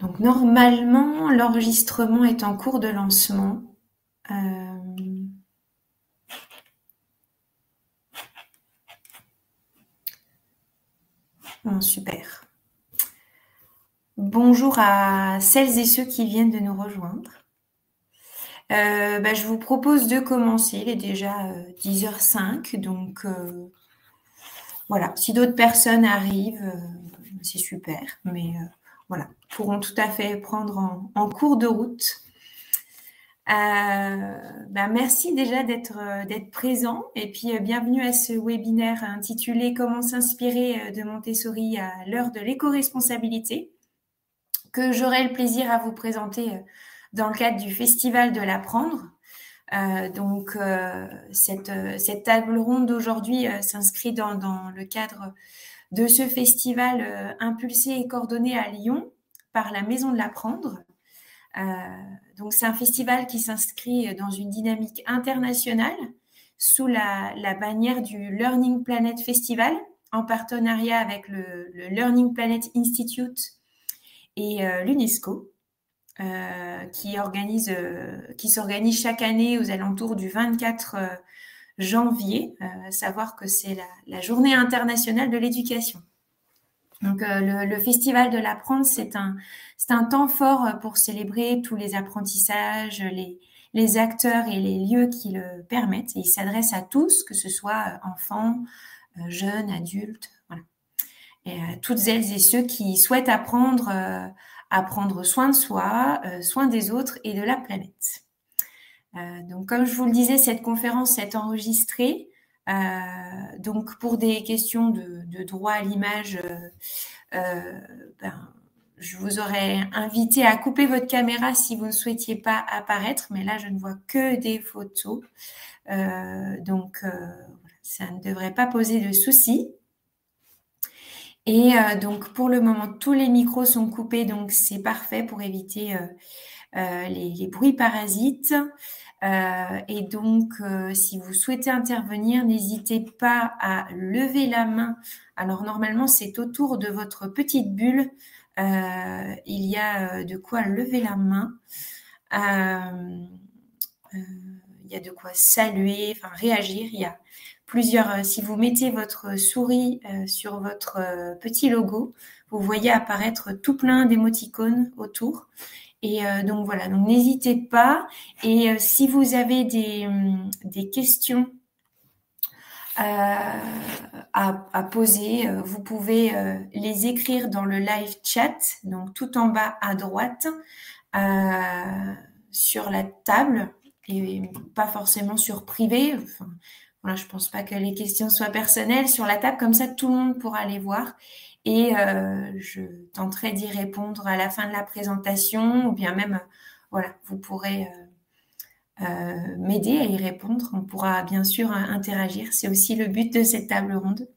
Donc normalement, l'enregistrement est en cours de lancement. Bon, super. Bonjour à celles et ceux qui viennent de nous rejoindre. Je vous propose de commencer. Il est déjà 10h05, donc voilà. Si d'autres personnes arrivent, c'est super. Mais voilà, pourront tout à fait prendre en cours de route. Merci déjà d'être présent et puis bienvenue à ce webinaire intitulé Comment s'inspirer de Montessori à l'heure de l'éco-responsabilité, que j'aurai le plaisir à vous présenter dans le cadre du Festival de l'apprendre. Cette table ronde d'aujourd'hui s'inscrit dans le cadre de ce festival impulsé et coordonné à Lyon par la Maison de l'Apprendre. Donc c'est un festival qui s'inscrit dans une dynamique internationale sous la bannière du Learning Planet Festival en partenariat avec le Learning Planet Institute et l'UNESCO qui s'organise chaque année aux alentours du 24 janvier, à savoir que c'est la journée internationale de l'éducation. Donc le Festival de l'apprendre, c'est un temps fort pour célébrer tous les apprentissages, les acteurs et les lieux qui le permettent. Et il s'adresse à tous, que ce soit enfants, jeunes, adultes, voilà. Et toutes celles et ceux qui souhaitent apprendre soin de soi, soin des autres et de la planète. Donc comme je vous le disais, cette conférence est enregistrée. Donc pour des questions de droit à l'image, je vous aurais invité à couper votre caméra si vous ne souhaitiez pas apparaître, mais là je ne vois que des photos, donc ça ne devrait pas poser de soucis. Et donc pour le moment tous les micros sont coupés, donc c'est parfait pour éviter les bruits parasites. Et donc, si vous souhaitez intervenir, n'hésitez pas à lever la main. Alors, normalement, c'est autour de votre petite bulle. Il y a de quoi lever la main. Il y a de quoi saluer, enfin réagir. Il y a plusieurs... si vous mettez votre souris sur votre petit logo, vous voyez apparaître tout plein d'émoticônes autour. Et donc voilà, donc n'hésitez pas. Et si vous avez des questions à poser, vous pouvez les écrire dans le live chat, donc tout en bas à droite, sur la table, et pas forcément sur privé. Enfin, voilà, je pense pas que les questions soient personnelles sur la table, comme ça tout le monde pourra les voir. Et je tenterai d'y répondre à la fin de la présentation, ou bien même, voilà, vous pourrez m'aider à y répondre. On pourra bien sûr interagir. C'est aussi le but de cette table ronde.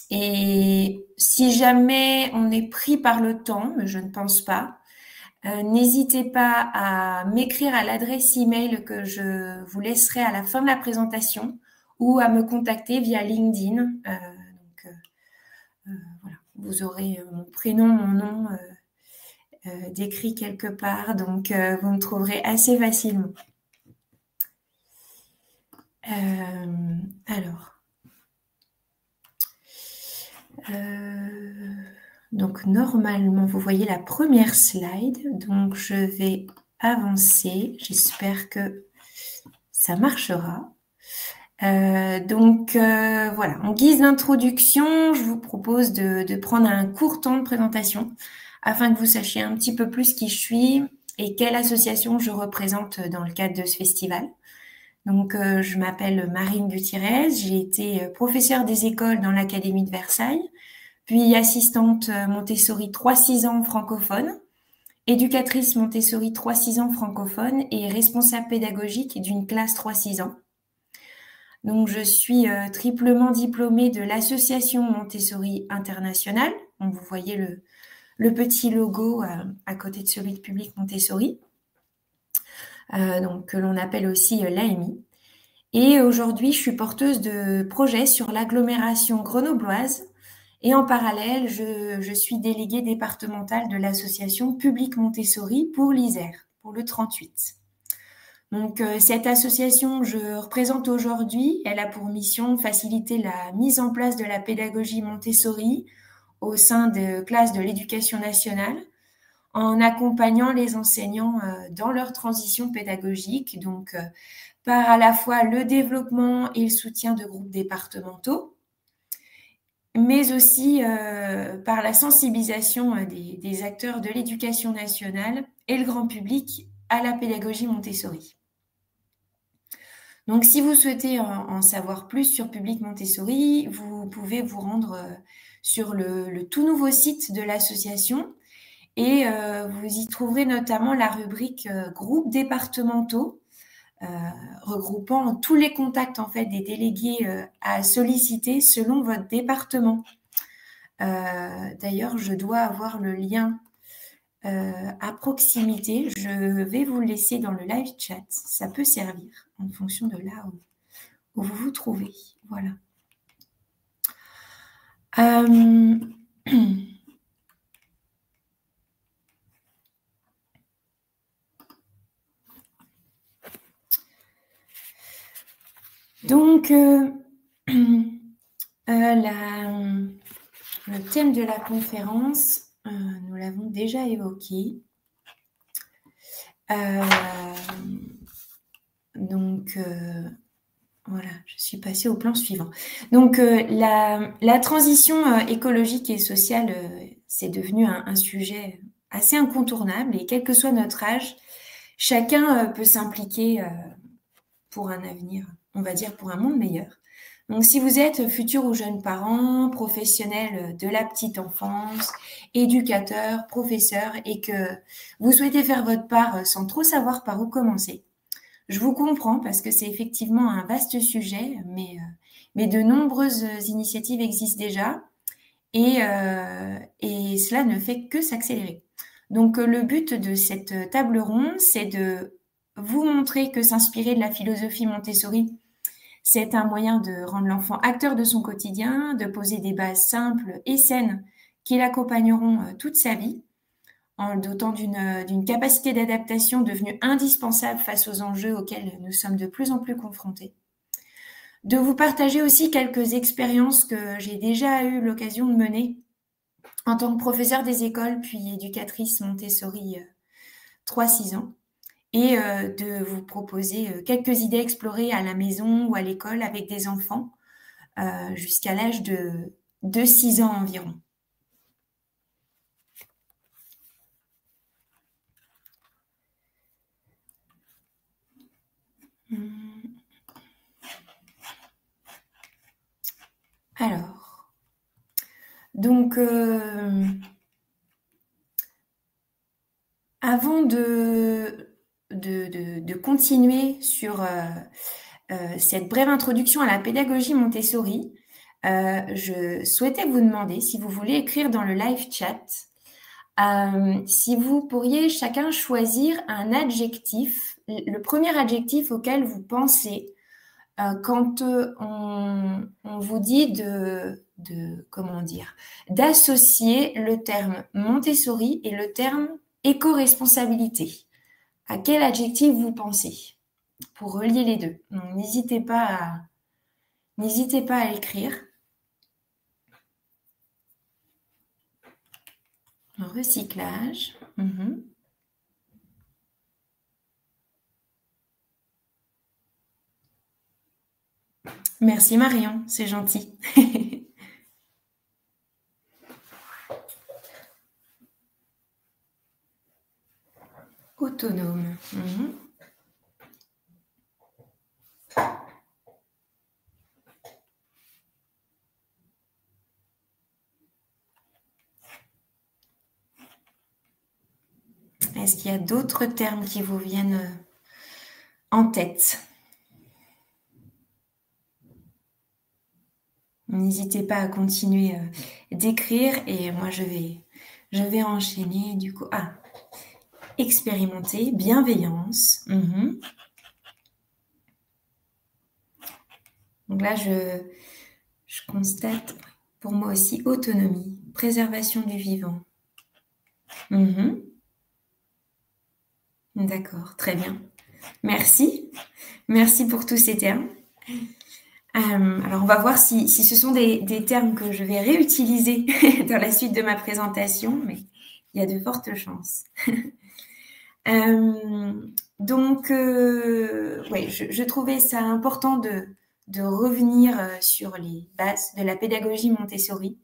Et si jamais on est pris par le temps, mais je ne pense pas, n'hésitez pas à m'écrire à l'adresse email que je vous laisserai à la fin de la présentation, ou à me contacter via LinkedIn. Voilà, vous aurez mon prénom, mon nom décrit quelque part, donc vous me trouverez assez facilement. Donc normalement, vous voyez la première slide, donc je vais avancer, j'espère que ça marchera. Voilà, en guise d'introduction, je vous propose de prendre un court temps de présentation afin que vous sachiez un petit peu plus qui je suis et quelle association je représente dans le cadre de ce festival. Donc, je m'appelle Marine Gutiérrez, j'ai été professeure des écoles dans l'Académie de Versailles, puis assistante Montessori 3-6 ans francophone, éducatrice Montessori 3-6 ans francophone et responsable pédagogique d'une classe 3-6 ans. Donc, je suis triplement diplômée de l'association Montessori internationale, Vous voyez le petit logo à côté de celui de Public Montessori, donc, que l'on appelle aussi l'AMI. Et aujourd'hui, je suis porteuse de projets sur l'agglomération grenobloise. Et en parallèle, je suis déléguée départementale de l'association Public Montessori pour l'Isère, pour le 38. Donc, cette association, je représente aujourd'hui, elle a pour mission de faciliter la mise en place de la pédagogie Montessori au sein de classes de l'éducation nationale, en accompagnant les enseignants dans leur transition pédagogique, donc par à la fois le développement et le soutien de groupes départementaux, mais aussi par la sensibilisation des acteurs de l'éducation nationale et le grand public à la pédagogie Montessori. Donc, si vous souhaitez en savoir plus sur Public Montessori, vous pouvez vous rendre sur le tout nouveau site de l'association et vous y trouverez notamment la rubrique groupes départementaux, regroupant tous les contacts en fait des délégués à solliciter selon votre département. D'ailleurs, je dois avoir le lien à proximité. Je vais vous le laisser dans le live chat. Ça peut servir en fonction de là où vous vous trouvez. Voilà. Donc, le thème de la conférence, nous l'avons déjà évoqué. Donc, voilà, je suis passée au plan suivant. Donc, la transition écologique et sociale, c'est devenu un sujet assez incontournable et quel que soit notre âge, chacun peut s'impliquer pour un avenir, on va dire pour un monde meilleur. Donc, si vous êtes futur ou jeune parent, professionnel de la petite enfance, éducateur, professeur, et que vous souhaitez faire votre part sans trop savoir par où commencer, je vous comprends parce que c'est effectivement un vaste sujet, mais de nombreuses initiatives existent déjà et cela ne fait que s'accélérer. Donc, le but de cette table ronde, c'est de vous montrer que s'inspirer de la philosophie Montessori, c'est un moyen de rendre l'enfant acteur de son quotidien, de poser des bases simples et saines qui l'accompagneront toute sa vie, en le dotant d'une capacité d'adaptation devenue indispensable face aux enjeux auxquels nous sommes de plus en plus confrontés. De vous partager aussi quelques expériences que j'ai déjà eu l'occasion de mener en tant que professeure des écoles, puis éducatrice Montessori 3-6 ans, et de vous proposer quelques idées explorées à la maison ou à l'école avec des enfants jusqu'à l'âge de 6 ans environ. Alors, donc, avant de continuer sur cette brève introduction à la pédagogie Montessori, je souhaitais vous demander si vous voulez écrire dans le live chat, si vous pourriez chacun choisir un adjectif, le premier adjectif auquel vous pensez quand on vous dit comment dire, d'associer le terme Montessori et le terme éco-responsabilité. À quel adjectif vous pensez pour relier les deux? Donc, n'hésitez pas à écrire. Recyclage. Merci Marion, c'est gentil. Autonome. Est-ce qu'il y a d'autres termes qui vous viennent en tête? N'hésitez pas à continuer d'écrire et moi je vais enchaîner du coup. Ah, expérimenter, bienveillance. Donc là, je constate pour moi aussi autonomie, préservation du vivant. D'accord, très bien. Merci. Merci pour tous ces termes. Alors, on va voir si ce sont des termes que je vais réutiliser dans la suite de ma présentation, mais il y a de fortes chances. Donc, ouais, je trouvais ça important de revenir sur les bases de la pédagogie Montessori,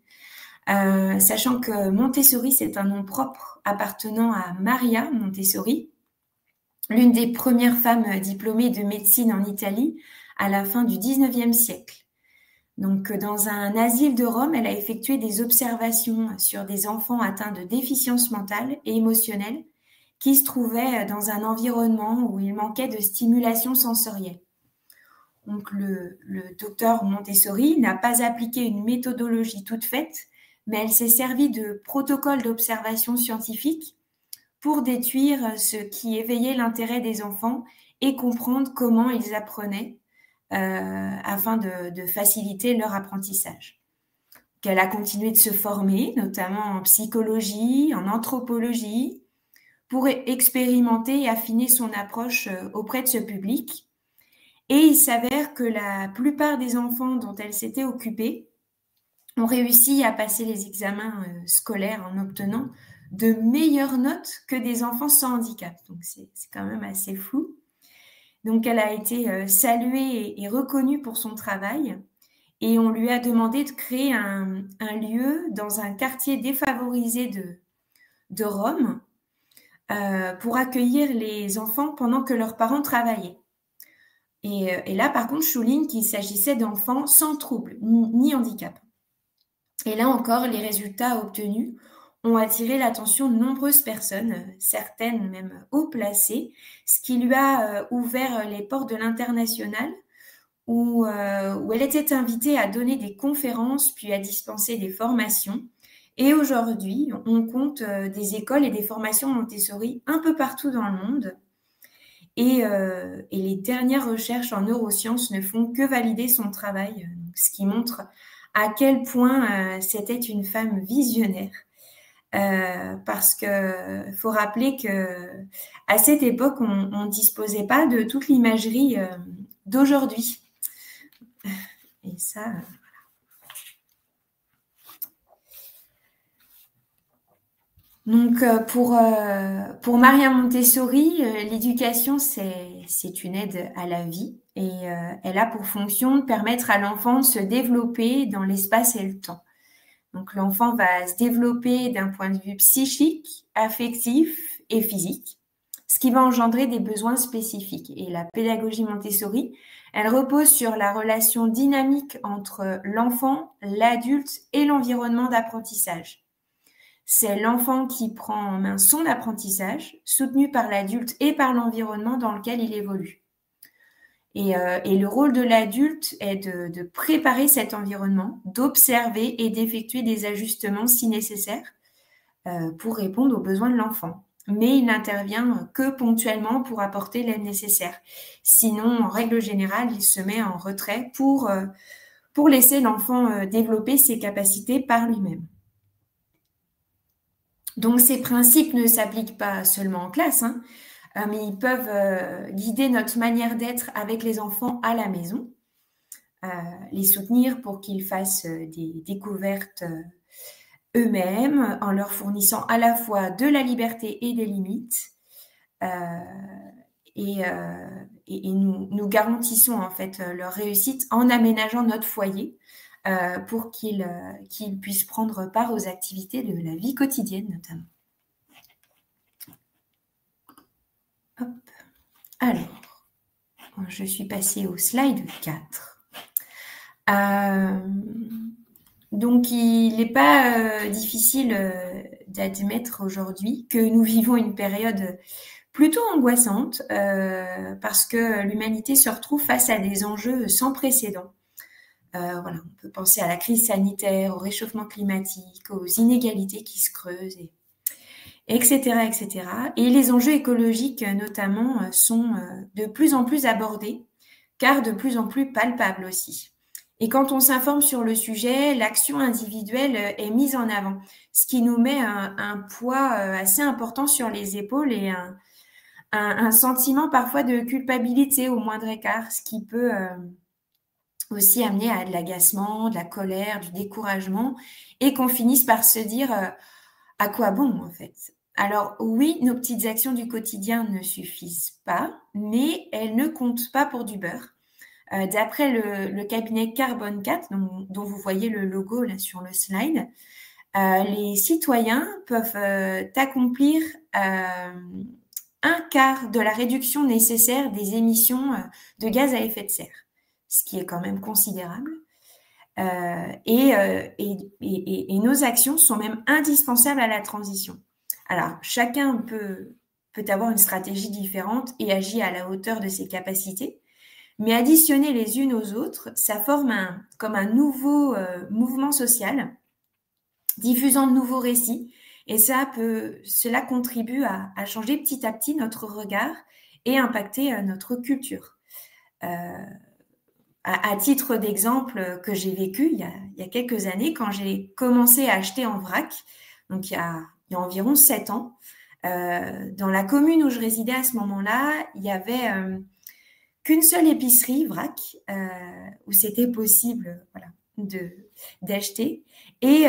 sachant que Montessori, c'est un nom propre appartenant à Maria Montessori, l'une des premières femmes diplômées de médecine en Italie à la fin du 19e siècle. Donc, dans un asile de Rome, elle a effectué des observations sur des enfants atteints de déficience mentale et émotionnelle qui se trouvaient dans un environnement où il manquait de stimulation sensorielle. Donc, le docteur Montessori n'a pas appliqué une méthodologie toute faite, mais elle s'est servie de protocoles d'observation scientifique pour déduire ce qui éveillait l'intérêt des enfants et comprendre comment ils apprenaient afin de faciliter leur apprentissage. Donc, elle a continué de se former, notamment en psychologie, en anthropologie, pour expérimenter et affiner son approche auprès de ce public. Et il s'avère que la plupart des enfants dont elle s'était occupée ont réussi à passer les examens scolaires en obtenant de meilleures notes que des enfants sans handicap. Donc, c'est quand même assez fou. Donc, elle a été saluée et reconnue pour son travail. Et on lui a demandé de créer un lieu dans un quartier défavorisé de Rome pour accueillir les enfants pendant que leurs parents travaillaient. Et là, par contre, je souligne qu'il s'agissait d'enfants sans trouble ni handicap. Et là encore, les résultats obtenus ont attiré l'attention de nombreuses personnes, certaines même haut placées, ce qui lui a ouvert les portes de l'international, où elle était invitée à donner des conférences puis à dispenser des formations. Et aujourd'hui, on compte des écoles et des formations Montessori un peu partout dans le monde. Et les dernières recherches en neurosciences ne font que valider son travail, ce qui montre à quel point c'était une femme visionnaire. Parce que faut rappeler que à cette époque, on disposait pas de toute l'imagerie d'aujourd'hui. Et ça, voilà. Donc, pour Maria Montessori, l'éducation, c'est une aide à la vie et elle a pour fonction de permettre à l'enfant de se développer dans l'espace et le temps. Donc, l'enfant va se développer d'un point de vue psychique, affectif et physique, ce qui va engendrer des besoins spécifiques. Et la pédagogie Montessori, elle repose sur la relation dynamique entre l'enfant, l'adulte et l'environnement d'apprentissage. C'est l'enfant qui prend en main son apprentissage, soutenu par l'adulte et par l'environnement dans lequel il évolue. Et le rôle de l'adulte est de préparer cet environnement, d'observer et d'effectuer des ajustements si nécessaire pour répondre aux besoins de l'enfant. Mais il n'intervient que ponctuellement pour apporter l'aide nécessaire. Sinon, en règle générale, il se met en retrait pour laisser l'enfant développer ses capacités par lui-même. Donc, ces principes ne s'appliquent pas seulement en classe, mais ils peuvent guider notre manière d'être avec les enfants à la maison, les soutenir pour qu'ils fassent des découvertes eux-mêmes, en leur fournissant à la fois de la liberté et des limites. Et nous garantissons en fait leur réussite en aménageant notre foyer pour qu'ils puissent prendre part aux activités de la vie quotidienne notamment. Hop. Alors, je suis passée au slide 4. Donc, il n'est pas difficile d'admettre aujourd'hui que nous vivons une période plutôt angoissante parce que l'humanité se retrouve face à des enjeux sans précédent. Voilà, on peut penser à la crise sanitaire, au réchauffement climatique, aux inégalités qui se creusent, etc., etc. Et les enjeux écologiques, notamment, sont de plus en plus abordés, car de plus en plus palpables aussi. Et quand on s'informe sur le sujet, l'action individuelle est mise en avant, ce qui nous met un poids assez important sur les épaules et un sentiment parfois de culpabilité au moindre écart, ce qui peut aussi amener à de l'agacement, de la colère, du découragement, et qu'on finisse par se dire à quoi bon en fait. Alors oui, nos petites actions du quotidien ne suffisent pas, mais elles ne comptent pas pour du beurre. D'après le cabinet Carbone 4, dont vous voyez le logo là sur le slide, les citoyens peuvent accomplir un quart de la réduction nécessaire des émissions de gaz à effet de serre, ce qui est quand même considérable. Et nos actions sont même indispensables à la transition. Alors, chacun peut avoir une stratégie différente et agir à la hauteur de ses capacités, mais additionner les unes aux autres, ça forme comme un nouveau mouvement social, diffusant de nouveaux récits, et cela contribue à changer petit à petit notre regard et impacter notre culture. À titre d'exemple que j'ai vécu il y a quelques années, quand j'ai commencé à acheter en vrac, donc il y a environ 7 ans, dans la commune où je résidais à ce moment-là, il y avait qu'une seule épicerie vrac où c'était possible d'acheter. Et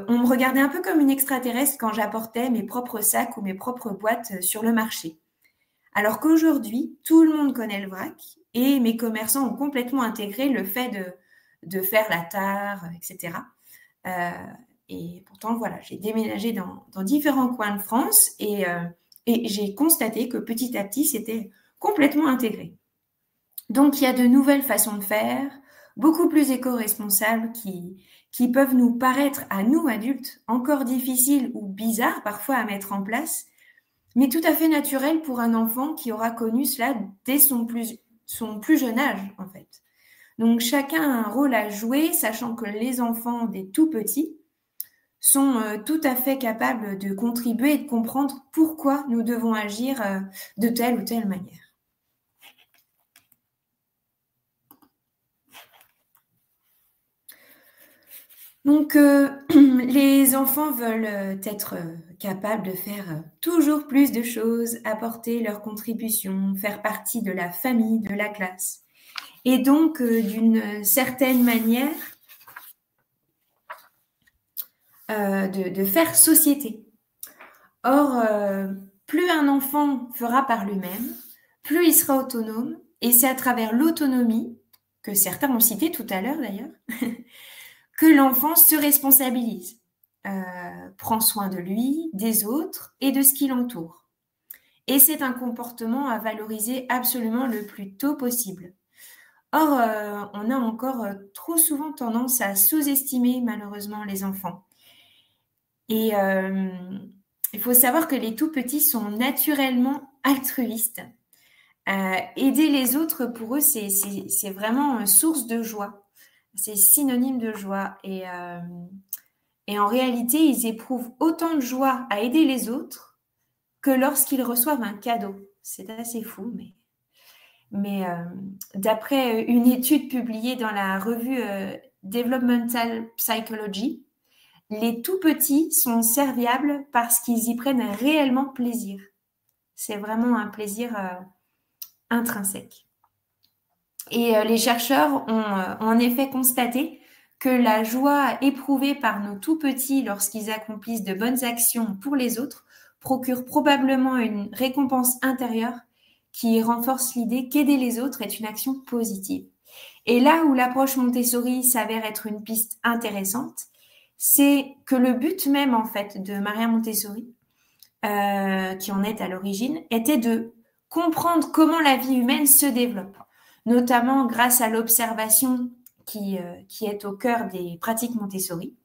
on me regardait un peu comme une extraterrestre quand j'apportais mes propres sacs ou mes propres boîtes sur le marché. Alors qu'aujourd'hui, tout le monde connaît le vrac et mes commerçants ont complètement intégré le fait de faire la tare, etc. Et pourtant, voilà, j'ai déménagé dans différents coins de France et j'ai constaté que petit à petit, c'était complètement intégré. Donc, il y a de nouvelles façons de faire, beaucoup plus éco-responsables qui peuvent nous paraître, à nous adultes, encore difficiles ou bizarres parfois à mettre en place, mais tout à fait naturel pour un enfant qui aura connu cela dès son plus jeune âge, en fait. Donc, chacun a un rôle à jouer, sachant que les enfants des tout petits sont tout à fait capables de contribuer et de comprendre pourquoi nous devons agir de telle ou telle manière. Donc, les enfants veulent être capables de faire toujours plus de choses, apporter leur contribution, faire partie de la famille, de la classe. Et donc, d'une certaine manière, de faire société. Or, plus un enfant fera par lui-même, plus il sera autonome. Et c'est à travers l'autonomie, que certains ont cité tout à l'heure d'ailleurs, que l'enfant se responsabilise, prend soin de lui, des autres et de ce qui l'entoure. Et c'est un comportement à valoriser absolument le plus tôt possible. Or, on a encore trop souvent tendance à sous-estimer malheureusement les enfants. Et il faut savoir que les tout petits sont naturellement altruistes. Aider les autres, pour eux, c'est vraiment source de joie. C'est synonyme de joie. Et en réalité, ils éprouvent autant de joie à aider les autres que lorsqu'ils reçoivent un cadeau. C'est assez fou, mais d'après une étude publiée dans la revue Developmental Psychology, les tout petits sont serviables parce qu'ils y prennent réellement plaisir. C'est vraiment un plaisir intrinsèque. Et les chercheurs ont en effet constaté que la joie éprouvée par nos tout petits lorsqu'ils accomplissent de bonnes actions pour les autres procure probablement une récompense intérieure qui renforce l'idée qu'aider les autres est une action positive. Et là où l'approche Montessori s'avère être une piste intéressante, c'est que le but même en fait de Maria Montessori, qui en est à l'origine, était de comprendre comment la vie humaine se développe, notamment grâce à l'observation qui est au cœur des pratiques Montessori.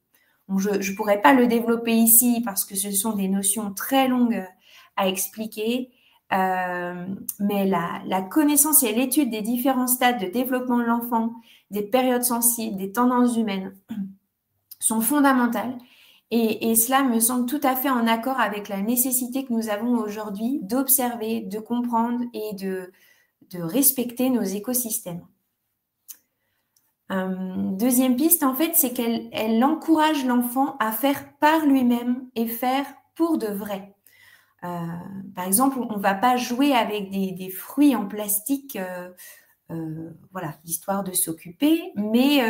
Bon, je ne pourrais pas le développer ici parce que ce sont des notions très longues à expliquer, Mais la connaissance et l'étude des différents stades de développement de l'enfant, des périodes sensibles, des tendances humaines sont fondamentales. Et cela me semble tout à fait en accord avec la nécessité que nous avons aujourd'hui d'observer, de comprendre et de respecter nos écosystèmes. Deuxième piste, en fait, c'est qu'elle encourage l'enfant à faire par lui-même et faire pour de vrai. Par exemple, on ne va pas jouer avec des fruits en plastique, voilà, histoire de s'occuper, mais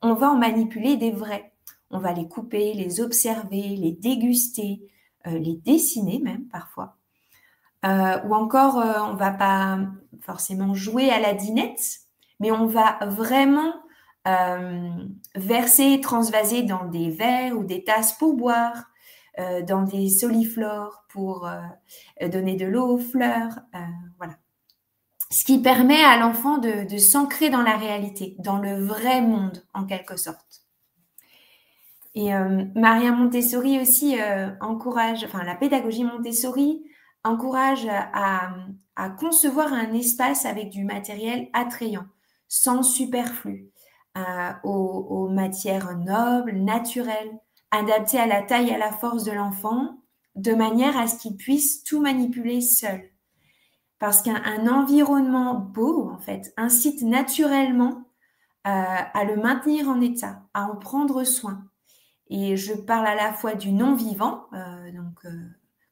on va en manipuler des vrais. On va les couper, les observer, les déguster, les dessiner même parfois. Ou encore, on ne va pas forcément jouer à la dinette, mais on va vraiment verser, transvaser dans des verres ou des tasses pour boire, dans des soliflores pour donner de l'eau aux fleurs, voilà. Ce qui permet à l'enfant de s'ancrer dans la réalité, dans le vrai monde en quelque sorte. Et Maria Montessori aussi encourage, enfin la pédagogie Montessori encourage à concevoir un espace avec du matériel attrayant, sans superflu, aux matières nobles, naturelles, adaptées à la taille et à la force de l'enfant, de manière à ce qu'il puisse tout manipuler seul. Parce qu'un environnement beau, en fait, incite naturellement à le maintenir en état, à en prendre soin. Et je parle à la fois du non-vivant,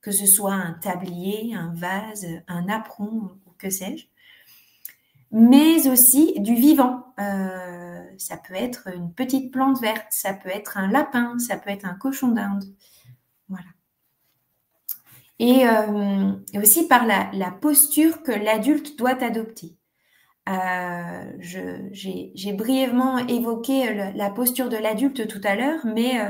que ce soit un tablier, un vase, un apron, ou que sais-je, mais aussi du vivant. Ça peut être une petite plante verte, ça peut être un lapin, ça peut être un cochon d'Inde. Voilà. Et aussi par la posture que l'adulte doit adopter. J'ai brièvement évoqué la posture de l'adulte tout à l'heure, mais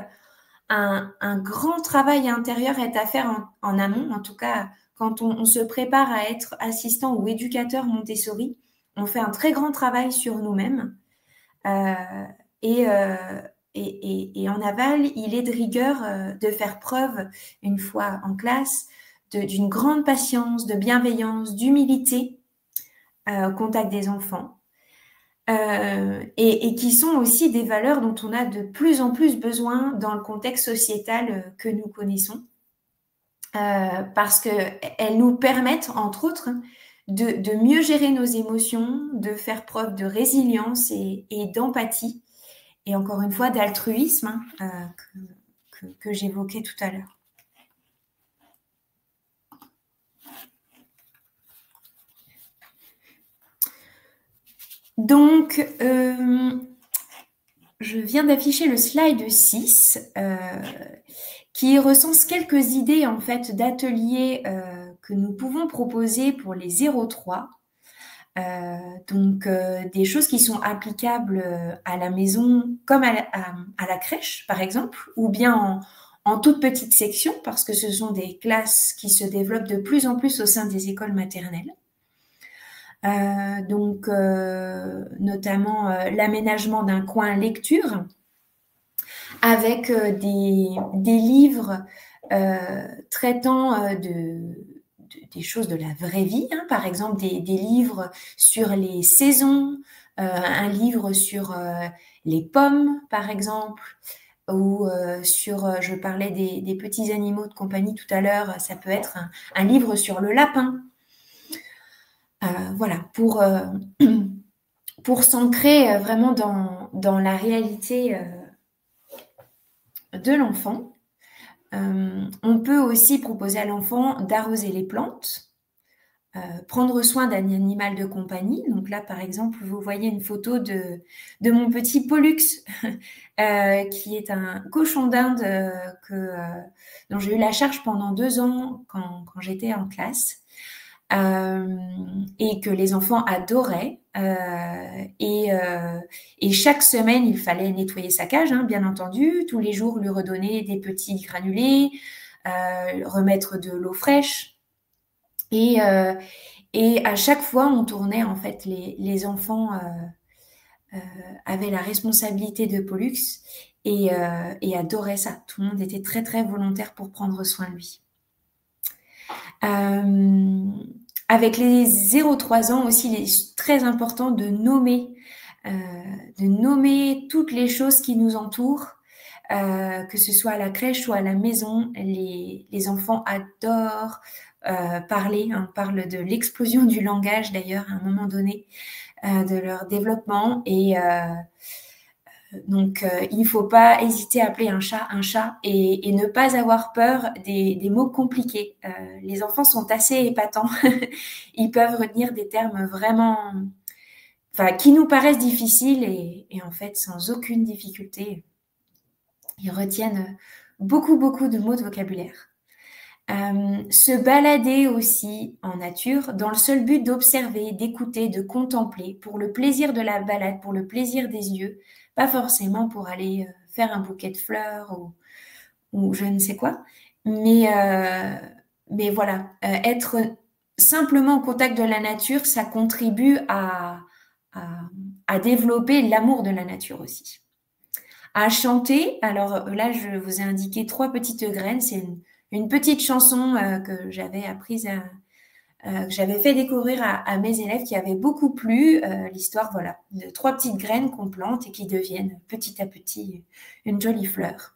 un grand travail intérieur est à faire en amont. En tout cas, quand on se prépare à être assistant ou éducateur Montessori, on fait un très grand travail sur nous-mêmes. Et en aval, il est de rigueur de faire preuve, une fois en classe, d'une grande patience, de bienveillance, d'humilité au contact des enfants. Et qui sont aussi des valeurs dont on a de plus en plus besoin dans le contexte sociétal que nous connaissons, parce qu'elles nous permettent, entre autres, de mieux gérer nos émotions, de faire preuve de résilience et d'empathie, et encore une fois d'altruisme, que j'évoquais tout à l'heure. Donc, je viens d'afficher le slide 6 qui recense quelques idées en fait d'ateliers que nous pouvons proposer pour les 0-3. Donc, des choses qui sont applicables à la maison comme à la crèche, par exemple, ou bien en toute petite section, parce que ce sont des classes qui se développent de plus en plus au sein des écoles maternelles. Donc, notamment l'aménagement d'un coin lecture avec des livres traitant des choses de la vraie vie, hein, par exemple des livres sur les saisons, un livre sur les pommes, par exemple, ou je parlais des petits animaux de compagnie tout à l'heure, ça peut être un livre sur le lapin. Voilà, pour s'ancrer vraiment dans la réalité de l'enfant. On peut aussi proposer à l'enfant d'arroser les plantes, prendre soin d'un animal de compagnie. Donc là, par exemple, vous voyez une photo de mon petit Pollux, qui est un cochon d'Inde dont j'ai eu la charge pendant 2 ans quand j'étais en classe. Et que les enfants adoraient. Et chaque semaine, il fallait nettoyer sa cage, hein, bien entendu. Tous les jours, lui redonner des petits granulés, remettre de l'eau fraîche. Et à chaque fois, on tournait, en fait, les enfants avaient la responsabilité de Pollux et adoraient ça. Tout le monde était très, très volontaire pour prendre soin de lui. Avec les 0-3 ans aussi, il est très important de nommer toutes les choses qui nous entourent, que ce soit à la crèche ou à la maison. Les enfants adorent parler. On parle de l'explosion du langage d'ailleurs à un moment donné de leur développement. Et donc, il ne faut pas hésiter à appeler un chat et ne pas avoir peur des mots compliqués. Les enfants sont assez épatants. Ils peuvent retenir des termes vraiment, enfin, qui nous paraissent difficiles et en fait, sans aucune difficulté, ils retiennent beaucoup, beaucoup de mots de vocabulaire. Se balader aussi en nature dans le seul but d'observer, d'écouter, de contempler pour le plaisir de la balade, pour le plaisir des yeux, pas forcément pour aller faire un bouquet de fleurs ou je ne sais quoi. Mais voilà, être simplement en contact de la nature, ça contribue à développer l'amour de la nature aussi. À chanter, alors là, je vous ai indiqué 3 petites graines. C'est une petite chanson que j'avais apprise, que j'avais fait découvrir à mes élèves qui avait beaucoup plu. L'histoire, voilà, de 3 petites graines qu'on plante et qui deviennent petit à petit une jolie fleur.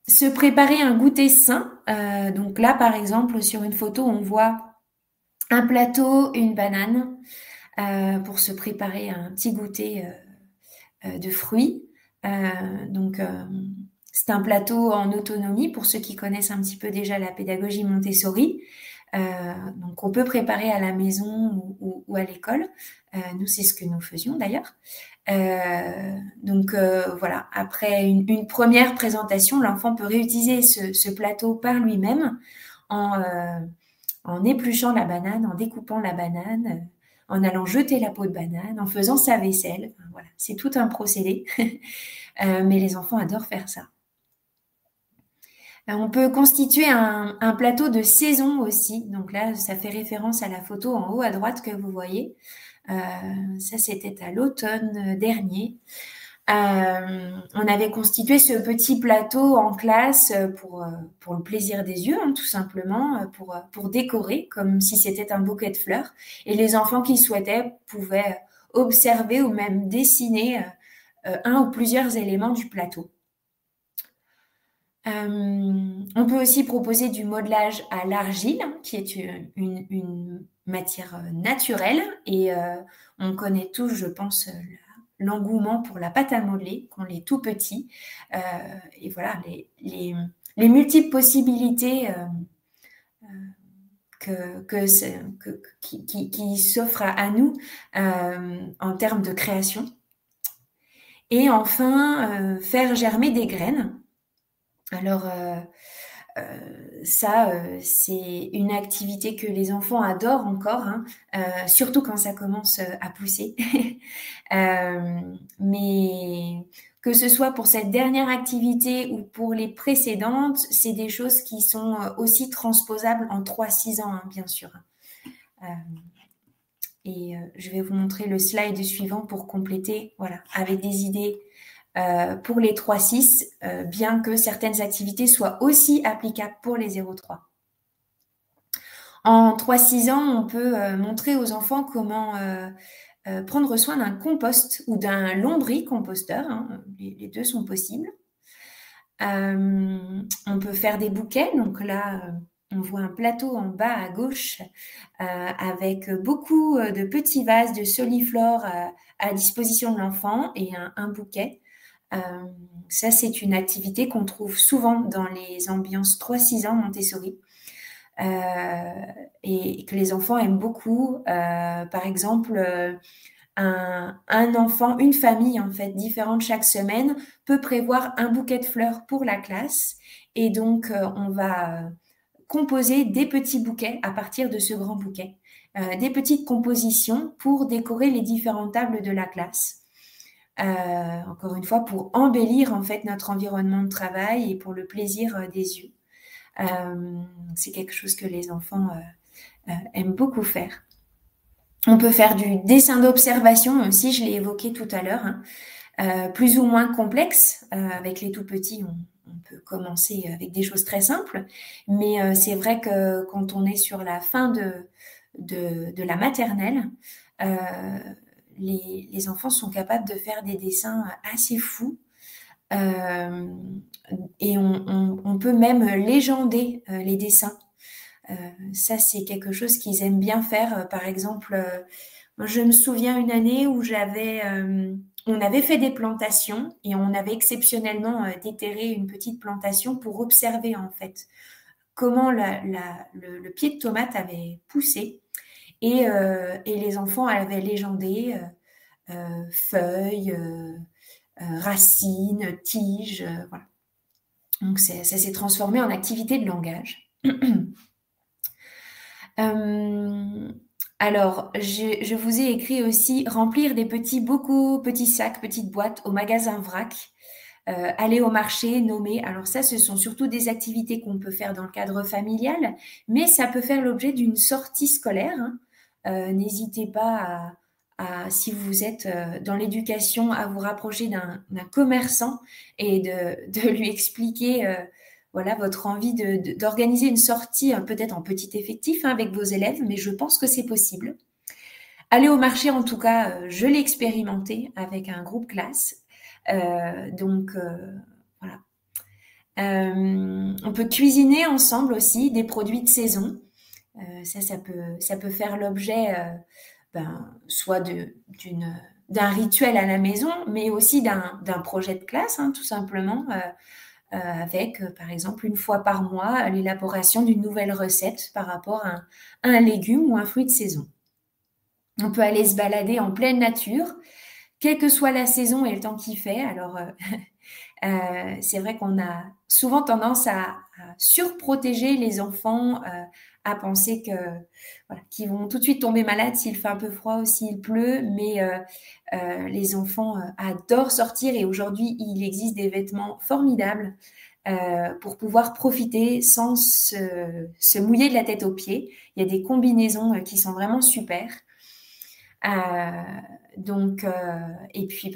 Se préparer un goûter sain. Donc là, par exemple, sur une photo, on voit un plateau, une banane pour se préparer un petit goûter de fruits. Donc, c'est un plateau en autonomie pour ceux qui connaissent un petit peu déjà la pédagogie Montessori. Donc, on peut préparer à la maison ou à l'école. Nous, c'est ce que nous faisions d'ailleurs. Donc, voilà, après une première présentation, l'enfant peut réutiliser ce plateau par lui-même en épluchant la banane, en découpant la banane, en allant jeter la peau de banane, en faisant sa vaisselle. Voilà, c'est tout un procédé. Mais les enfants adorent faire ça. On peut constituer un plateau de saison aussi. Donc là, ça fait référence à la photo en haut à droite que vous voyez. Ça, c'était à l'automne dernier. On avait constitué ce petit plateau en classe pour le plaisir des yeux, hein, tout simplement, pour décorer, comme si c'était un bouquet de fleurs. Et les enfants qui souhaitaient pouvaient observer ou même dessiner un ou plusieurs éléments du plateau. On peut aussi proposer du modelage à l'argile, hein, qui est une matière naturelle. Et on connaît tous, je pense, l'engouement pour la pâte à modeler quand on est tout petit. Et voilà, les multiples possibilités qui s'offrent à nous en termes de création. Et enfin, faire germer des graines. Alors, ça, c'est une activité que les enfants adorent encore, hein, surtout quand ça commence à pousser. Mais que ce soit pour cette dernière activité ou pour les précédentes, c'est des choses qui sont aussi transposables en 3-6 ans, hein, bien sûr. Et je vais vous montrer le slide suivant pour compléter, voilà, avec des idées pour les 3-6, bien que certaines activités soient aussi applicables pour les 0-3. En 3-6 ans, on peut montrer aux enfants comment prendre soin d'un compost ou d'un lombricomposteur. Hein, les deux sont possibles. On peut faire des bouquets. Donc là, on voit un plateau en bas à gauche avec beaucoup de petits vases de soliflore à disposition de l'enfant et un bouquet. Ça, c'est une activité qu'on trouve souvent dans les ambiances 3-6 ans Montessori et que les enfants aiment beaucoup. Par exemple, un enfant, une famille en fait différente chaque semaine peut prévoir un bouquet de fleurs pour la classe et donc on va composer des petits bouquets à partir de ce grand bouquet, des petites compositions pour décorer les différentes tables de la classe. Encore une fois, pour embellir en fait notre environnement de travail et pour le plaisir des yeux. C'est quelque chose que les enfants aiment beaucoup faire. On peut faire du dessin d'observation aussi, je l'ai évoqué tout à l'heure, hein, plus ou moins complexe. Avec les tout petits, on peut commencer avec des choses très simples, mais c'est vrai que quand on est sur la fin de la maternelle, les enfants sont capables de faire des dessins assez fous. Et on peut même légender les dessins. Ça, c'est quelque chose qu'ils aiment bien faire. Par exemple, moi, je me souviens une année où on avait fait des plantations et on avait exceptionnellement déterré une petite plantation pour observer en fait comment le pied de tomate avait poussé et les enfants avaient légendé feuilles, racines, tiges, voilà. Donc ça s'est transformé en activité de langage. Alors, je vous ai écrit aussi remplir des petits bocaux, petits sacs, petites boîtes au magasin vrac, aller au marché, nommer. Alors ça, ce sont surtout des activités qu'on peut faire dans le cadre familial, mais ça peut faire l'objet d'une sortie scolaire, hein. N'hésitez pas si vous êtes dans l'éducation, à vous rapprocher d'un commerçant et de lui expliquer voilà, votre envie d'organiser une sortie, peut-être en petit effectif, hein, avec vos élèves, mais je pense que c'est possible. Aller au marché, en tout cas, je l'ai expérimenté avec un groupe classe. Donc, voilà. On peut cuisiner ensemble aussi des produits de saison. Ça peut faire l'objet soit d'un rituel à la maison, mais aussi d'un projet de classe, hein, tout simplement, avec, par exemple, une fois par mois, l'élaboration d'une nouvelle recette par rapport à un légume ou un fruit de saison. On peut aller se balader en pleine nature, quelle que soit la saison et le temps qu'il fait. Alors, c'est vrai qu'on a souvent tendance à surprotéger les enfants, à penser voilà, qu'ils vont tout de suite tomber malades s'il fait un peu froid ou s'il pleut, mais les enfants adorent sortir et aujourd'hui, il existe des vêtements formidables pour pouvoir profiter sans se mouiller de la tête aux pieds. Il y a des combinaisons qui sont vraiment super. Donc, et puis,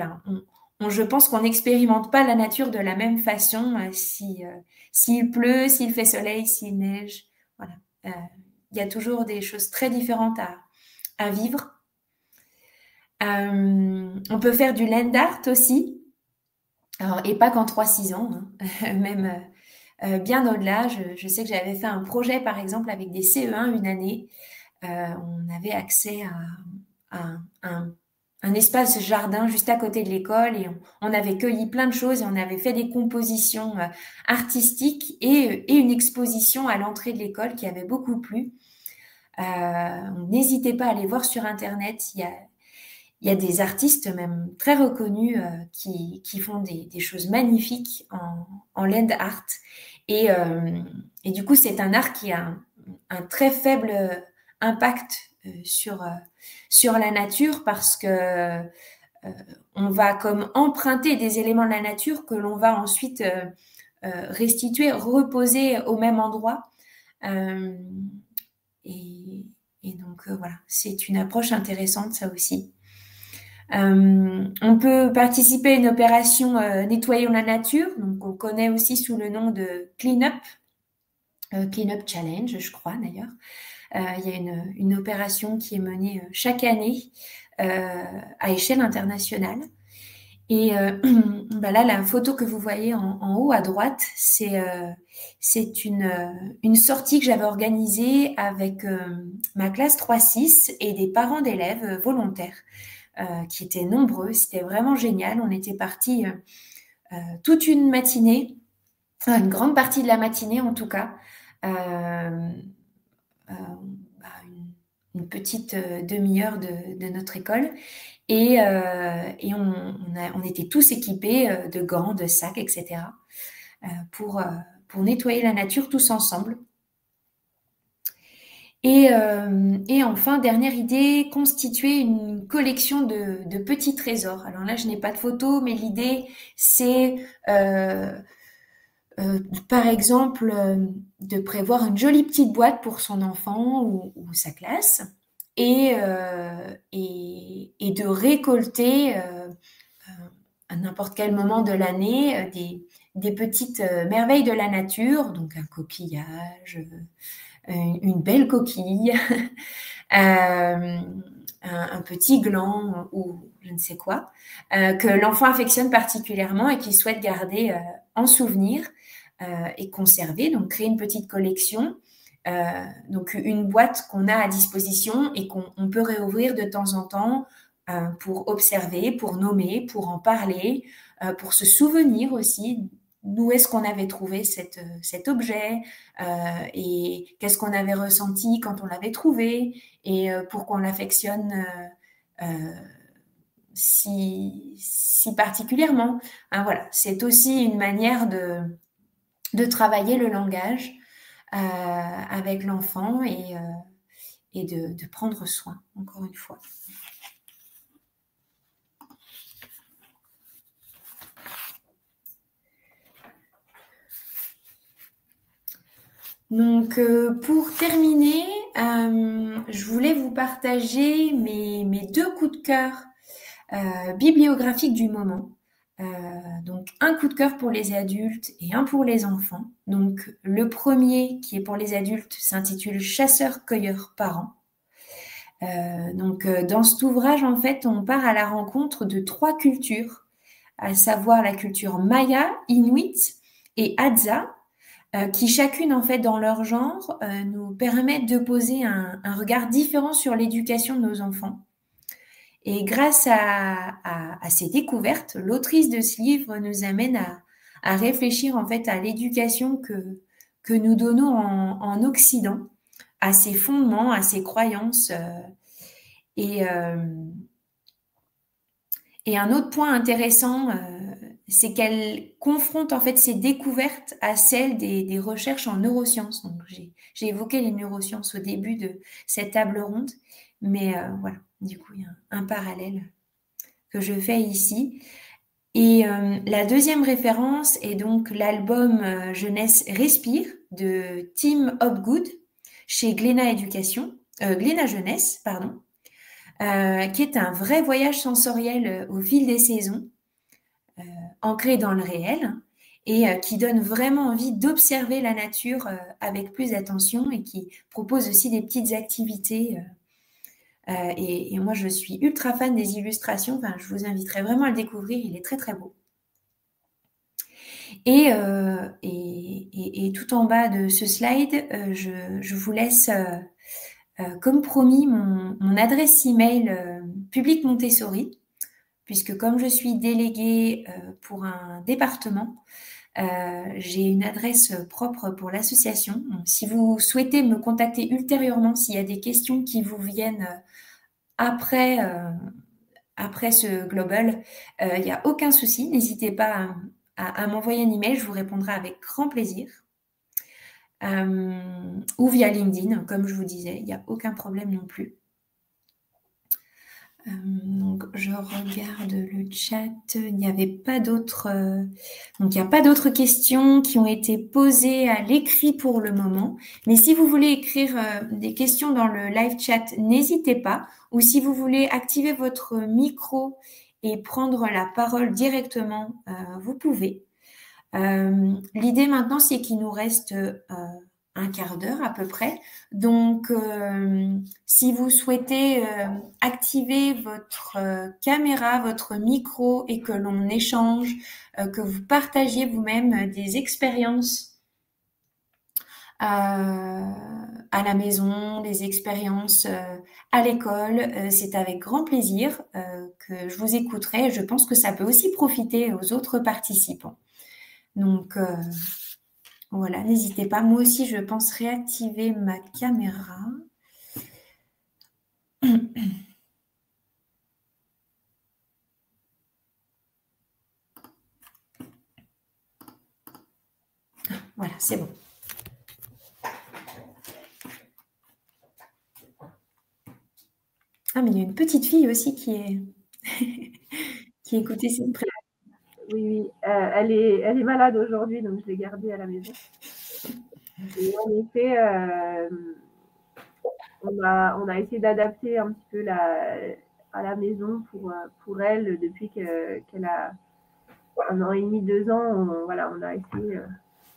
je pense qu'on n'expérimente pas la nature de la même façon s'il pleut, s'il fait soleil, s'il neige. Voilà. Il y a toujours des choses très différentes à vivre. On peut faire du land art aussi. Alors, et pas qu'en 3-6 ans, hein. Même bien au-delà. Je sais que j'avais fait un projet, par exemple, avec des CE1 une année. On avait accès à un espace jardin juste à côté de l'école et on avait cueilli plein de choses et on avait fait des compositions artistiques et une exposition à l'entrée de l'école qui avait beaucoup plu. N'hésitez pas à aller voir sur Internet. Il y a des artistes même très reconnus qui font des choses magnifiques en land art. Et du coup, c'est un art qui a un très faible impact sur la nature parce que on va comme emprunter des éléments de la nature que l'on va ensuite restituer, reposer au même endroit. Et donc, voilà, c'est une approche intéressante, ça aussi. On peut participer à une opération Nettoyons la nature, donc on connaît aussi sous le nom de Clean Up Challenge, je crois d'ailleurs. Il y a une opération qui est menée chaque année à échelle internationale. Et là, la photo que vous voyez en haut à droite, c'est une sortie que j'avais organisée avec ma classe 3-6 et des parents d'élèves volontaires qui étaient nombreux. C'était vraiment génial. On était partis toute une matinée, enfin une grande partie de la matinée en tout cas, une petite demi-heure de notre école. Et on était tous équipés de gants, de sacs, etc. Pour nettoyer la nature tous ensemble. Et enfin, dernière idée, constituer une collection de petits trésors. Alors là, je n'ai pas de photo, mais l'idée, c'est par exemple de prévoir une jolie petite boîte pour son enfant ou sa classe et de récolter à n'importe quel moment de l'année des petites merveilles de la nature, donc un coquillage, une belle coquille, un petit gland ou je ne sais quoi, que l'enfant affectionne particulièrement et qu'il souhaite garder en souvenir et conserver, donc créer une petite collection. Donc une boîte qu'on a à disposition et qu'on peut réouvrir de temps en temps pour observer, pour nommer, pour en parler, pour se souvenir aussi d'où est-ce qu'on avait trouvé cet objet et qu'est-ce qu'on avait ressenti quand on l'avait trouvé et pourquoi on l'affectionne si particulièrement. Hein, voilà, c'est aussi une manière de travailler le langage avec l'enfant et de prendre soin, encore une fois. Donc, pour terminer, je voulais vous partager mes deux coups de cœur bibliographiques du moment. Donc, un coup de cœur pour les adultes et un pour les enfants. Donc, le premier, qui est pour les adultes, s'intitule Chasseurs-cueilleurs parents. Donc, dans cet ouvrage, en fait, on part à la rencontre de 3 cultures, à savoir la culture Maya, Inuit et Hadza, qui chacune, en fait, dans leur genre, nous permettent de poser un regard différent sur l'éducation de nos enfants. Et grâce à ces découvertes, l'autrice de ce livre nous amène à réfléchir, en fait, à l'éducation que nous donnons en Occident, à ses fondements, à ses croyances. Et un autre point intéressant, c'est qu'elle confronte en fait ces découvertes à celles des recherches en neurosciences. Donc, j'ai évoqué les neurosciences au début de cette table ronde, mais voilà, du coup, il y a un parallèle que je fais ici. Et la deuxième référence est donc l'album Jeunesse Respire de Tim Hopgood chez Glénat Glénat Jeunesse, pardon. Qui est un vrai voyage sensoriel au fil des saisons, ancré dans le réel, et qui donne vraiment envie d'observer la nature avec plus d'attention et qui propose aussi des petites activités. Et moi, je suis ultra fan des illustrations. Enfin, je vous inviterai vraiment à le découvrir. Il est très, très beau. Et tout en bas de ce slide, je vous laisse, comme promis, mon adresse email public Montessori, puisque comme je suis déléguée pour un département, j'ai une adresse propre pour l'association. Donc, si vous souhaitez me contacter ultérieurement, s'il y a des questions qui vous viennent après ce global, il n'y a aucun souci. N'hésitez pas à m'envoyer un email, je vous répondrai avec grand plaisir. Ou via LinkedIn, comme je vous disais, il n'y a aucun problème non plus. Donc, je regarde le chat. Il n'y avait pas d'autres. Donc, il n'y a pas d'autres questions qui ont été posées à l'écrit pour le moment. Mais si vous voulez écrire des questions dans le live chat, n'hésitez pas. Ou si vous voulez activer votre micro et prendre la parole directement, vous pouvez. L'idée maintenant, c'est qu'il nous reste un quart d'heure à peu près. Donc, si vous souhaitez activer votre caméra, votre micro et que l'on échange, que vous partagiez vous-même des expériences à la maison, des expériences à l'école, c'est avec grand plaisir que je vous écouterai. Je pense que ça peut aussi profiter aux autres participants. Donc, voilà, n'hésitez pas. Moi aussi, je pense réactiver ma caméra. Voilà, c'est bon. Ah, mais il y a une petite fille aussi qui écoutait cette présentation. Oui, elle est malade aujourd'hui, donc je l'ai gardée à la maison. Et en effet, on a essayé d'adapter un petit peu à la maison pour elle depuis qu'elle a 1 an et demi, 2 ans, voilà, on a essayé.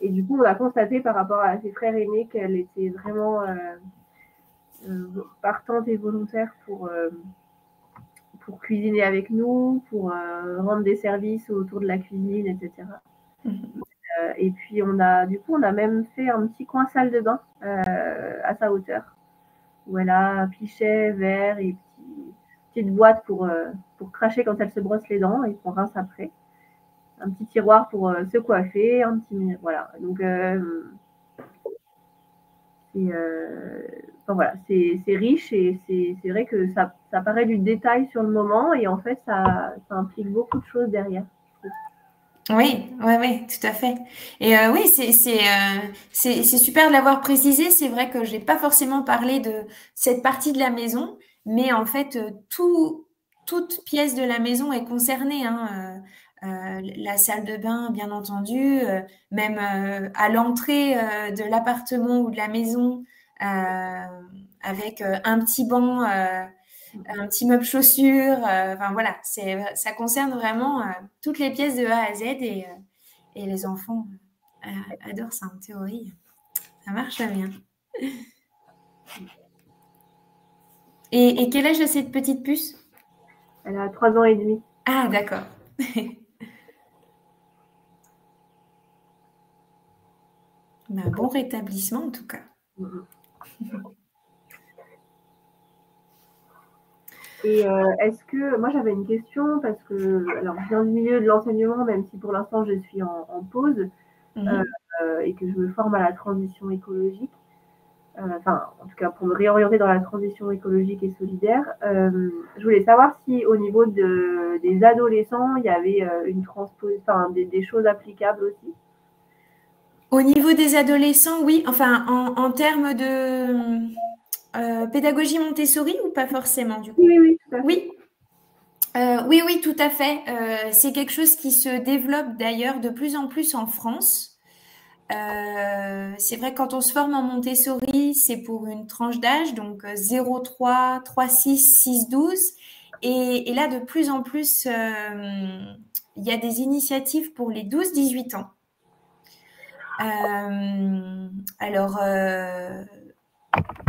Et du coup, on a constaté par rapport à ses frères aînés qu'elle était vraiment partante et volontaire pour cuisiner avec nous, pour rendre des services autour de la cuisine, etc. Et puis on a même fait un petit coin salle de bain à sa hauteur, où elle a pichet, verre et petite boîte pour cracher quand elle se brosse les dents et qu'on rince après. Un petit tiroir pour se coiffer, un petit voilà. Donc enfin, voilà, c'est riche et c'est vrai que ça paraît du détail sur le moment et en fait ça implique beaucoup de choses derrière. Oui, oui, tout à fait. Et oui, c'est super de l'avoir précisé. C'est vrai que j'ai pas forcément parlé de cette partie de la maison, mais en fait, toute pièce de la maison est concernée, hein. La salle de bain, bien entendu, même à l'entrée de l'appartement ou de la maison, avec un petit banc, un petit meuble chaussures. Enfin voilà, ça concerne vraiment toutes les pièces de A à Z et les enfants adorent ça en théorie. Ça marche bien. Et quel âge a cette petite puce? Elle a 3 ans et demi. Ah, d'accord. Un bon rétablissement en tout cas. Et est-ce que moi j'avais une question parce que alors je viens du milieu de l'enseignement, même si pour l'instant je suis en pause et que je me forme à la transition écologique. Enfin, en tout cas pour me réorienter dans la transition écologique et solidaire. Je voulais savoir si au niveau des adolescents, il y avait une enfin, des choses applicables aussi. Au niveau des adolescents, oui. Enfin, en termes de pédagogie Montessori ou pas forcément du coup? Oui, oui, tout à fait. Oui. Oui, tout à fait. C'est quelque chose qui se développe d'ailleurs de plus en plus en France. C'est vrai que quand on se forme en Montessori, c'est pour une tranche d'âge, donc 0,3, 3,6, 6,12. Et là, de plus en plus, il y a des initiatives pour les 12-18 ans. Alors,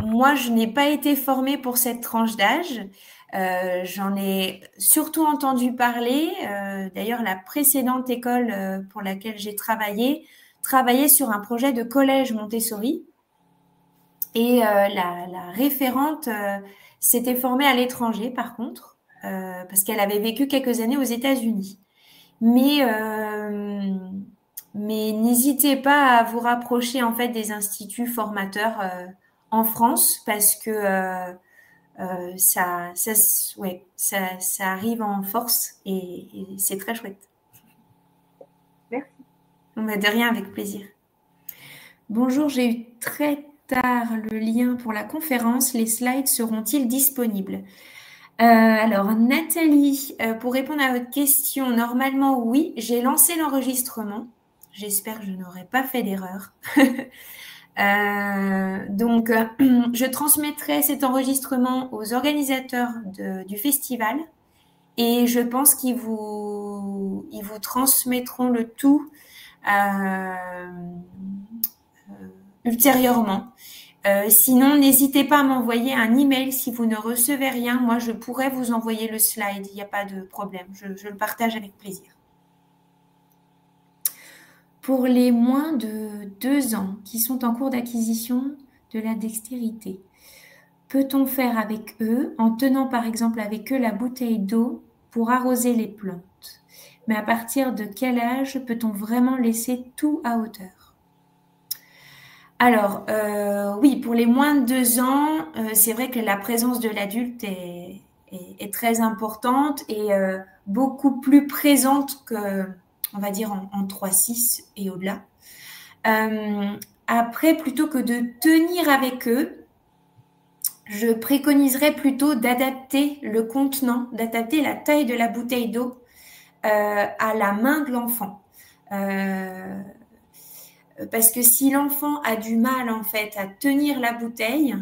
moi, je n'ai pas été formée pour cette tranche d'âge. J'en ai surtout entendu parler. D'ailleurs, la précédente école pour laquelle j'ai travaillait sur un projet de collège Montessori. Et la référente s'était formée à l'étranger, par contre, parce qu'elle avait vécu quelques années aux États-Unis. Mais n'hésitez pas à vous rapprocher en fait des instituts formateurs en France parce que ça arrive en force et c'est très chouette. Merci. De rien, avec plaisir. Bonjour, j'ai eu très tard le lien pour la conférence. Les slides seront-ils disponibles? Alors, Nathalie, pour répondre à votre question, normalement, oui, j'ai lancé l'enregistrement. J'espère que je n'aurai pas fait d'erreur. Donc, je transmettrai cet enregistrement aux organisateurs du festival et je pense qu'ils vous transmettront le tout ultérieurement. Sinon, n'hésitez pas à m'envoyer un email si vous ne recevez rien. Moi, je pourrais vous envoyer le slide. Il n'y a pas de problème. Je le partage avec plaisir. Pour les moins de 2 ans qui sont en cours d'acquisition de la dextérité, peut-on faire avec eux en tenant par exemple avec eux la bouteille d'eau pour arroser les plantes? Mais à partir de quel âge peut-on vraiment laisser tout à hauteur? Alors, oui, pour les moins de 2 ans, c'est vrai que la présence de l'adulte est très importante et beaucoup plus présente que, on va dire, en 3-6 et au-delà. Après, plutôt que de tenir avec eux, je préconiserais plutôt d'adapter le contenant, d'adapter la taille de la bouteille d'eau à la main de l'enfant. Parce que si l'enfant a du mal en fait à tenir la bouteille,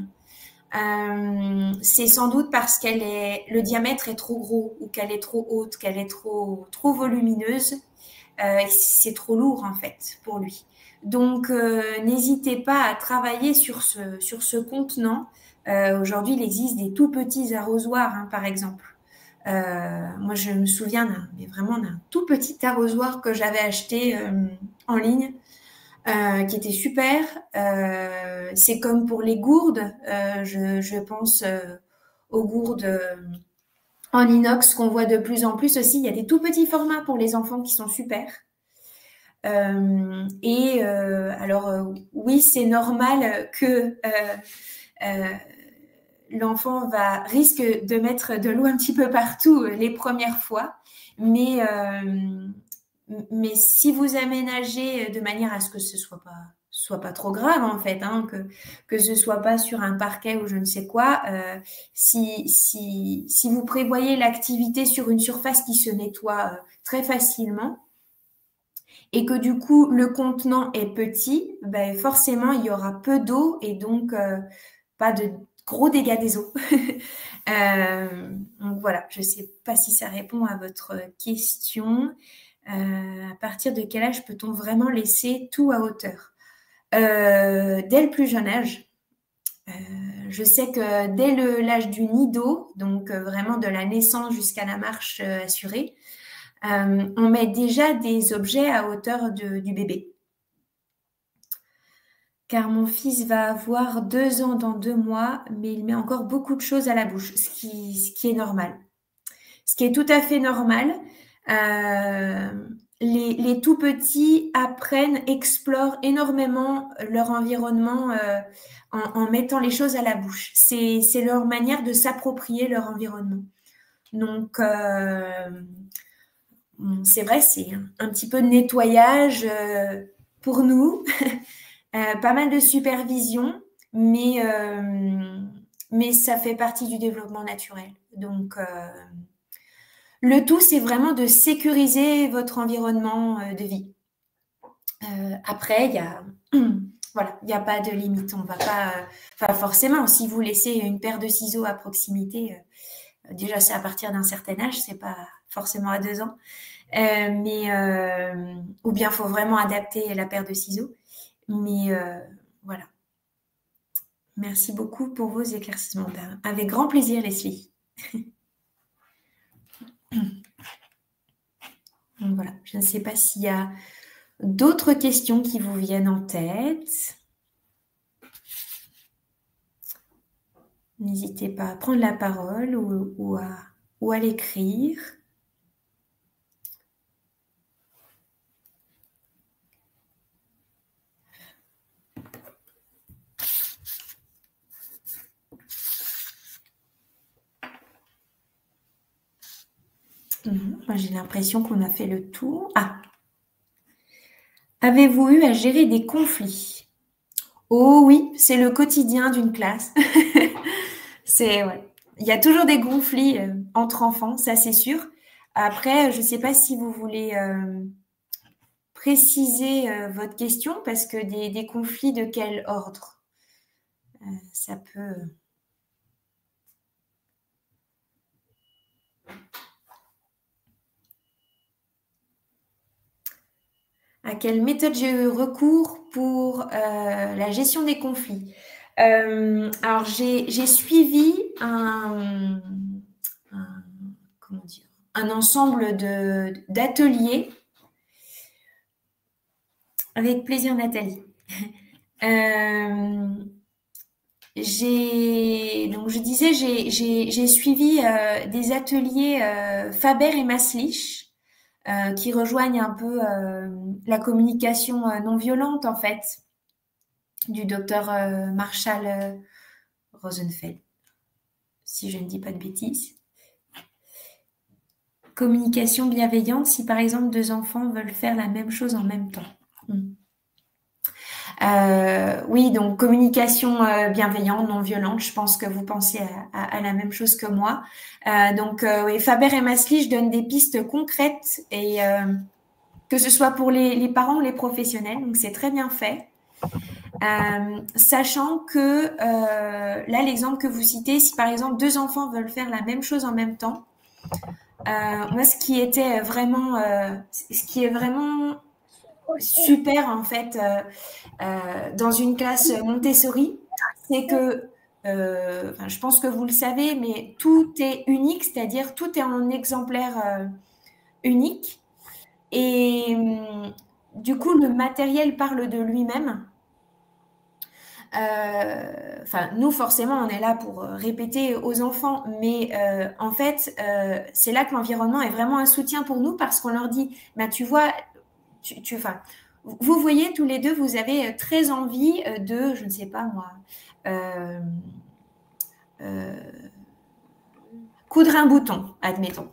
c'est sans doute parce le diamètre est trop gros ou qu'elle est trop haute, qu'elle est trop volumineuse. c'est trop lourd en fait pour lui. Donc, n'hésitez pas à travailler sur ce contenant. Aujourd'hui, il existe des tout petits arrosoirs, hein, par exemple. Moi, je me souviens vraiment d'un tout petit arrosoir que j'avais acheté en ligne, qui était super. C'est comme pour les gourdes. Je pense aux gourdes en inox qu'on voit de plus en plus aussi. Il y a des tout petits formats pour les enfants qui sont super. Oui, c'est normal que l'enfant risque de mettre de l'eau un petit peu partout les premières fois, mais si vous aménagez de manière à ce que ce soit pas trop grave en fait, hein, que ce soit pas sur un parquet ou je ne sais quoi, si vous prévoyez l'activité sur une surface qui se nettoie très facilement et que du coup le contenant est petit, ben forcément il y aura peu d'eau et donc pas de gros dégâts des eaux. Donc voilà, je ne sais pas si ça répond à votre question. À partir de quel âge peut-on vraiment laisser tout à hauteur? Dès le plus jeune âge. Je sais que dès l'âge du nido, donc vraiment de la naissance jusqu'à la marche assurée, on met déjà des objets à hauteur du bébé. Car mon fils va avoir 2 ans dans 2 mois, mais il met encore beaucoup de choses à la bouche, ce qui est normal. Ce qui est tout à fait normal. Les tout petits apprennent, explorent énormément leur environnement en mettant les choses à la bouche. C'est leur manière de s'approprier leur environnement. Donc, c'est vrai, c'est un petit peu de nettoyage pour nous. Pas mal de supervision, mais ça fait partie du développement naturel. Donc, le tout, c'est vraiment de sécuriser votre environnement de vie. Après, il y a voilà, il n'y a pas de limite. On va pas, enfin forcément, si vous laissez une paire de ciseaux à proximité, déjà c'est à partir d'un certain âge, c'est pas forcément à 2 ans, ou bien faut vraiment adapter la paire de ciseaux. Mais voilà. Merci beaucoup pour vos éclaircissements. Avec grand plaisir, Leslie. Donc voilà, je ne sais pas s'il y a d'autres questions qui vous viennent en tête. N'hésitez pas à prendre la parole ou à l'écrire. Moi, j'ai l'impression qu'on a fait le tour. Ah! Avez-vous eu à gérer des conflits? Oh oui, c'est le quotidien d'une classe. Ouais. Il y a toujours des conflits entre enfants, ça c'est sûr. Après, je ne sais pas si vous voulez préciser votre question, parce que des conflits de quel ordre? Ça peut... À quelle méthode j'ai eu recours pour la gestion des conflits? Alors, j'ai suivi un ensemble d'ateliers. Avec plaisir, Nathalie. Donc, je disais, j'ai suivi des ateliers Faber et Maslich, qui rejoignent un peu la communication non violente, en fait, du docteur Marshall Rosenfeld, si je ne dis pas de bêtises. Communication bienveillante, si par exemple 2 enfants veulent faire la même chose en même temps. Oui, donc communication bienveillante, non violente, je pense que vous pensez à la même chose que moi. Oui, Faber et Maslich donnent des pistes concrètes, et que ce soit pour les parents ou les professionnels, donc c'est très bien fait. Sachant que là, l'exemple que vous citez, si par exemple 2 enfants veulent faire la même chose en même temps, Moi, ce qui est vraiment super en fait dans une classe Montessori, c'est que, je pense que vous le savez, mais tout est unique, c'est-à-dire tout est en exemplaire unique. Et du coup, le matériel parle de lui-même. Nous, forcément, on est là pour répéter aux enfants, mais en fait, c'est là que l'environnement est vraiment un soutien pour nous parce qu'on leur dit, bah, tu vois, vous voyez tous les deux, vous avez très envie de, je ne sais pas moi, euh, euh, coudre un bouton, admettons.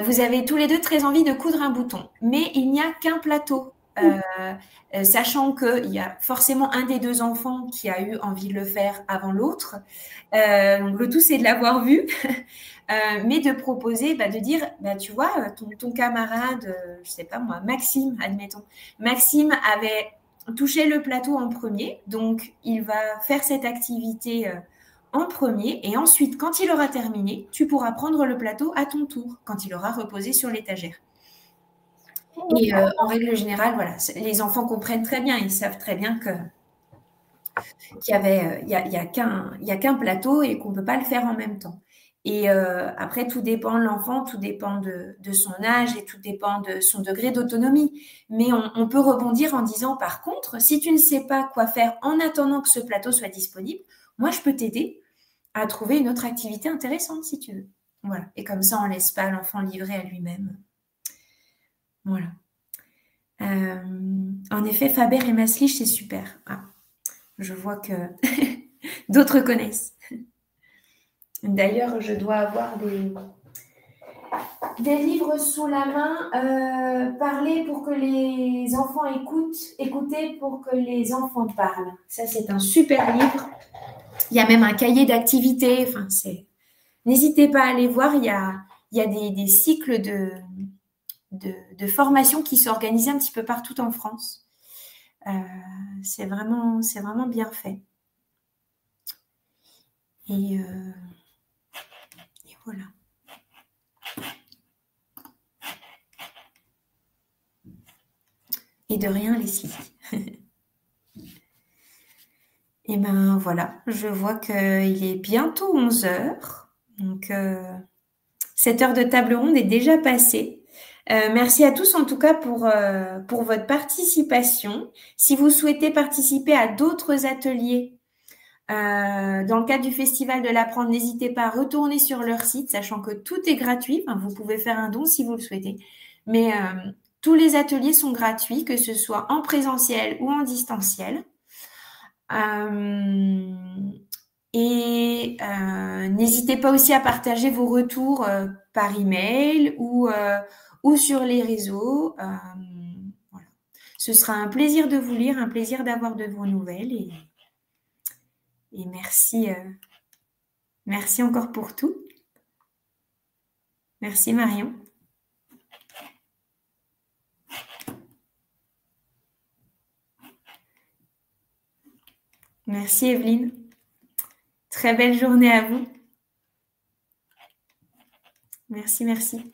Vous avez tous les deux très envie de coudre un bouton, mais il n'y a qu'un plateau. Sachant qu'il y a forcément un des deux enfants qui a eu envie de le faire avant l'autre. Donc le tout, c'est de l'avoir vu, mais de proposer, de dire, tu vois, ton camarade, je sais pas moi, Maxime, admettons. Maxime avait touché le plateau en premier, donc il va faire cette activité en premier, et ensuite, quand il aura terminé, tu pourras prendre le plateau à ton tour, quand il aura reposé sur l'étagère. Et en règle générale, voilà, les enfants comprennent très bien, ils savent très bien qu'il y avait, il y a qu'un plateau et qu'on ne peut pas le faire en même temps. Et après, tout dépend de l'enfant, tout dépend de son âge et tout dépend de son degré d'autonomie. Mais on peut rebondir en disant, par contre, si tu ne sais pas quoi faire en attendant que ce plateau soit disponible, moi, je peux t'aider à trouver une autre activité intéressante si tu veux. Voilà. Et comme ça, on ne laisse pas l'enfant livré à lui-même. Voilà. En effet, Faber et Maslich, c'est super. Ah, je vois que d'autres connaissent. D'ailleurs, je dois avoir des livres sous la main. Parler pour que les enfants écoutent, écouter pour que les enfants parlent. Ça, c'est un super livre. Il y a même un cahier d'activités. N'hésitez pas à aller voir. Il y a des cycles de formation qui sont organisés un petit peu partout en France. C'est vraiment bien fait. Et voilà. Et de rien, Leslie. Et ben voilà, je vois qu'il est bientôt 11 heures. Donc, cette heure de table ronde est déjà passée. Merci à tous en tout cas pour votre participation. Si vous souhaitez participer à d'autres ateliers dans le cadre du Festival de l'Apprendre, n'hésitez pas à retourner sur leur site, sachant que tout est gratuit. Enfin, vous pouvez faire un don si vous le souhaitez. Mais tous les ateliers sont gratuits, que ce soit en présentiel ou en distanciel. N'hésitez pas aussi à partager vos retours par email ou sur les réseaux. Voilà. Ce sera un plaisir de vous lire, un plaisir d'avoir de vos nouvelles et merci, merci encore pour tout. Merci Marion. Merci Evelyne. Très belle journée à vous. Merci, merci.